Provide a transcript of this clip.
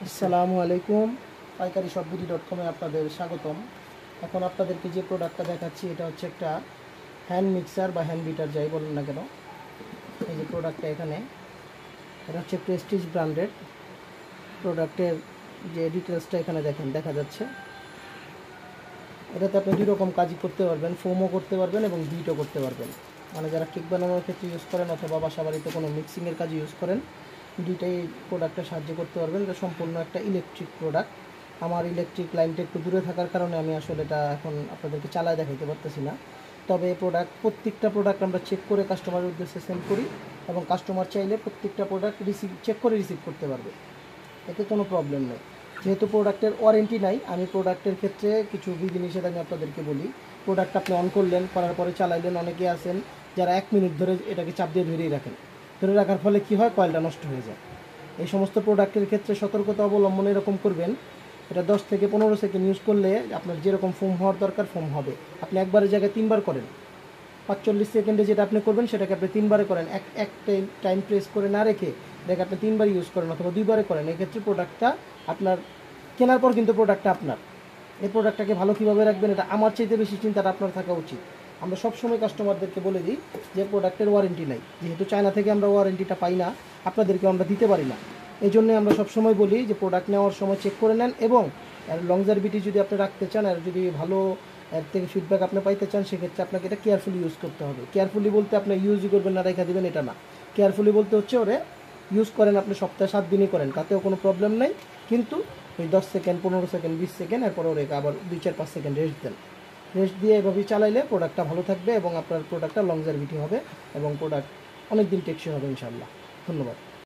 আসসালামু আলাইকুম, পাইকারি সববুদ্ধি.com-এ আপনাদের স্বাগতম। এখন আপনাদেরকে যে প্রোডাক্টটা দেখাচ্ছি এটা হচ্ছে একটা হ্যান্ড মিক্সার বা হ্যান্ড বিটার, যাই বলেন না কেন। এই যে প্রোডাক্টটা এখানে, এটা হচ্ছে প্রেস্টিজ ব্র্যান্ডের প্রোডাক্টের যে ডিটেলসটা এখানে দেখেন দেখা যাচ্ছে। এটাতে আপনি দুই রকম কাজই করতে পারবেন, ফোমও করতে পারবেন এবং বিটও করতে পারবেন। মানে যারা কেক বানানোর ক্ষেত্রে ইউজ করেন অথবা বাসা বাড়িতে কোনো মিক্সিংয়ের কাজে ইউজ করেন, দুইটাই প্রোডাক্টে সাহায্য করতে পারবেন। এটা সম্পূর্ণ একটা ইলেকট্রিক প্রোডাক্ট। আমার ইলেকট্রিক লাইনটা একটু দূরে থাকার কারণে আমি আসলে এটা এখন আপনাদেরকে চালায় দেখাতে পারতেছি না। তবে প্রত্যেকটা প্রোডাক্ট আমরা চেক করে কাস্টমারের উদ্দেশ্যে সেন্ড করি এবং কাস্টমার চাইলে প্রত্যেকটা প্রোডাক্ট চেক করে রিসিভ করতে পারবে, এতে কোনো প্রবলেম নেই। যেহেতু প্রোডাক্টের ওয়ারেন্টি নাই, আমি প্রোডাক্টের ক্ষেত্রে কিছু বিধিনিষেধ আমি আপনাদেরকে বলি। প্রোডাক্ট আপনি অন করলেন, করার পরে চালাইলেন, অনেকে আছেন যারা 1 মিনিট ধরে এটাকে চাপ দিয়ে ধরেই রাখেন। ধরে রাখার ফলে কী হয়, কয়েলটা নষ্ট হয়ে যায়। এই সমস্ত প্রোডাক্টের ক্ষেত্রে সতর্কতা অবলম্বন এরকম করবেন, এটা 10 থেকে 15 সেকেন্ড ইউজ করলে আপনার যেরকম ফোম হওয়ার দরকার ফোম হবে। আপনি একবারের জায়গায় 3বার করেন, 45 সেকেন্ডে যেটা আপনি করবেন সেটাকে আপনি 3বারে করেন। এক টাইম প্রেস করে না রেখে এটাকে আপনি 3বার ইউজ করেন অথবা 2বারে করেন। এক্ষেত্রে প্রোডাক্টটা আপনার কেনার পর কিন্তু প্রোডাক্টটা আপনার। এই প্রোডাক্টটাকে ভালো কীভাবে রাখবেন, এটা আমার চাইতে বেশি চিন্তাটা আপনার থাকা উচিত। আমরা সবসময় কাস্টমারদেরকে বলে দিই যে প্রোডাক্টের ওয়ারেন্টি নাই, যেহেতু চায়না থেকে আমরা ওয়ারেন্টিটা পাই না, আপনাদেরকে আমরা দিতে পারি না। এই জন্যে আমরা সবসময় বলি যে প্রোডাক্ট নেওয়ার সময় চেক করে নেন এবং লংজারভিটি যদি আপনি রাখতে চান আর যদি ভালো এর থেকে ফিডব্যাক আপনি পাইতে চান, সেক্ষেত্রে আপনাকে এটা কেয়ারফুলি ইউজ করতে হবে। কেয়ারফুলি বলতে আপনি ইউজই করবেন না, রেখে দেবেন, এটা না। কেয়ারফুলি বলতে হচ্ছে ওরে ইউজ করেন, আপনি সপ্তাহে 7 দিনই করেন, তাতেও কোনো প্রবলেম নেই। কিন্তু ওই 10 সেকেন্ড, 15 সেকেন্ড, 20 সেকেন্ড, এরপরে ওরে আবার 2-4-5 সেকেন্ড রেস্ট দেন। রেস্ট দিয়ে এভাবেই চালাইলে প্রোডাক্টটা ভালো থাকবে এবং আপনার প্রোডাক্টটা লংজারভিটি হবে এবং প্রোডাক্ট অনেক দিন টেকসই হবে ইনশাআল্লাহ। ধন্যবাদ।